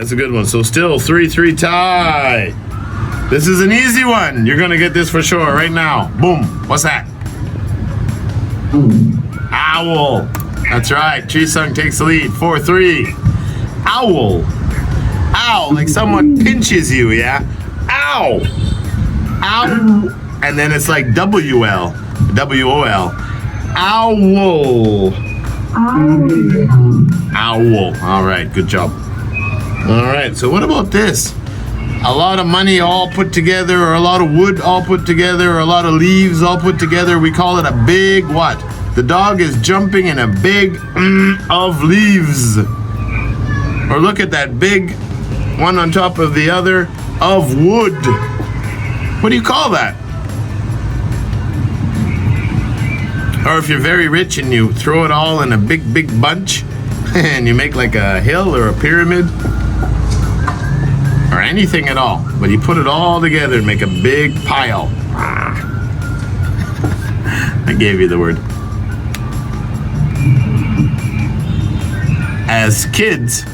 that's a good one. So still 3-3 tie. This is an easy one. You're gonna get this for sure right now. Boom. What's that? Owl. That's right. Chisung takes the lead. 4-3. Owl. Ow, like someone pinches you, yeah? Ow. Ow. And then it's like W-L. W-O-L. Owl. Owl. All right, good job. All right, so what about this? A lot of money all put together, or a lot of wood all put together, or a lot of leaves all put together. We call it a big what? The dog is jumping in a big of leaves. Or look at that big one on top of the other of wood. What do you call that? Or if you're very rich and you throw it all in a big bunch and you make like a hill or a pyramid or anything at all, but you put it all together and make a big pile. I gave you the word. As kids,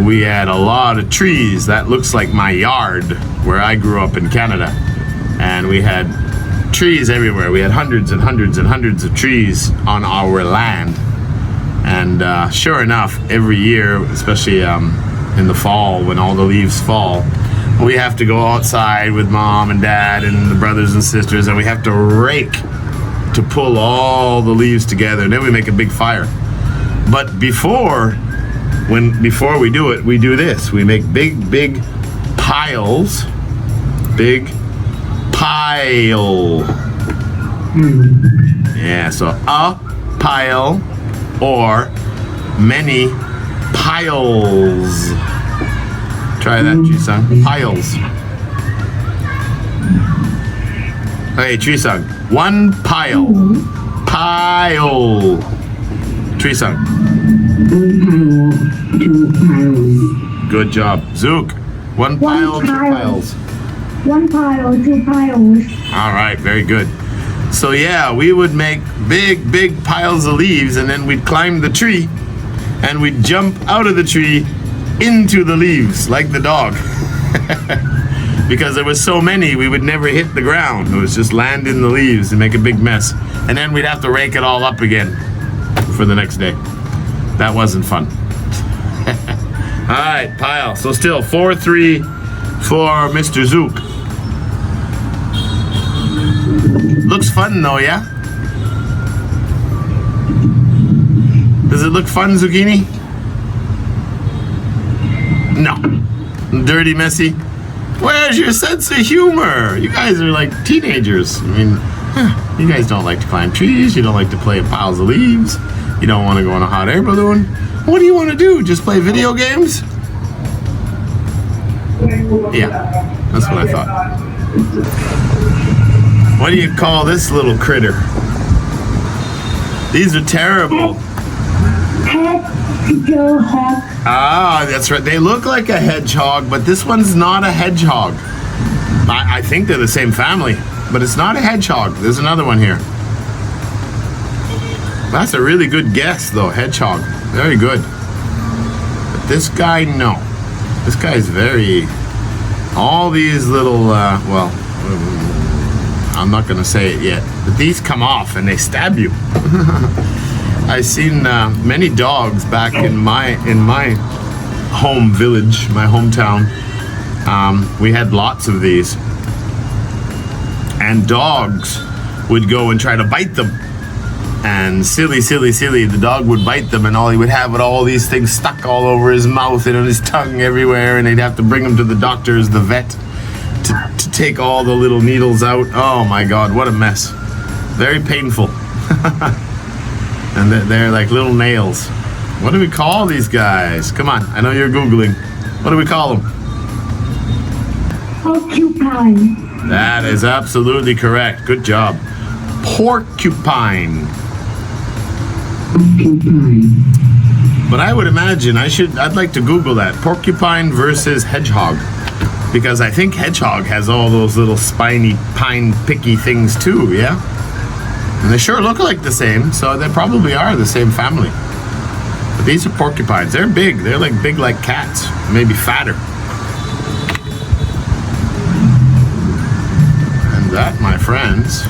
we had a lot of trees. That looks like my yard where I grew up in Canada. And we had trees everywhere. We had hundreds and hundreds and hundreds of trees on our land. And sure enough, every year, especially in the fall when all the leaves fall, we have to go outside with mom and dad and the brothers and sisters, and we have to rake to pull all the leaves together, and then we make a big fire. But before we do it, we do this. We make big piles. Big pile. Yeah, so a pile or many piles. Try that, Chisung. Piles. Hey, Chisung. One pile. Pile. Chisung. Two piles. Good job. Zook. One pile, two piles. One pile, two piles. All right, very good. So yeah, we would make big piles of leaves, and then we'd climb the tree and we'd jump out of the tree into the leaves like the dog. Because there was so many, we would never hit the ground. It was just land in the leaves and make a big mess. And then we'd have to rake it all up again for the next day. That wasn't fun. All right, pile. So still 4-3 for Mr. Zook. Looks fun though, yeah? Does it look fun, Zucchini? No. Dirty, messy? Where's your sense of humor? You guys are like teenagers. I mean, you guys don't like to climb trees. You don't like to play in piles of leaves. You don't want to go on a hot air balloon. What do you want to do? Just play video games? Yeah, that's what I thought. What do you call this little critter? These are terrible. Hedgehog. Ah, that's right. They look like a hedgehog, but this one's not a hedgehog. I think they're the same family, but it's not a hedgehog. There's another one here. That's a really good guess, though. Hedgehog. Very good. But this guy, no. This guy's very... All these little, well, I'm not going to say it yet, but these come off and they stab you. I've seen many dogs back in my home village, my hometown. We had lots of these, and dogs would go and try to bite them. And silly, the dog would bite them, and he would have all these things stuck all over his mouth and on his tongue everywhere, and they'd have to bring him to the doctors, the vet, to take all the little needles out. Oh my God, what a mess. Very painful. And they're like little nails. What do we call these guys? Come on, I know you're Googling. What do we call them? Porcupine. That is absolutely correct. Good job. Porcupine. But I would imagine I'd like to Google that. Porcupine versus hedgehog. Because I think hedgehog has all those little spiny, picky things too, yeah? And they sure look like the same, so they probably are the same family. But these are porcupines. They're big. They're like big like cats, maybe fatter. And that, my friends,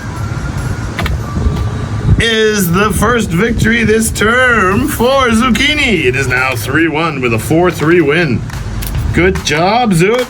is the first victory this term for Zucchini. It is now 3-1 with a 4-3 win. Good job, Zook.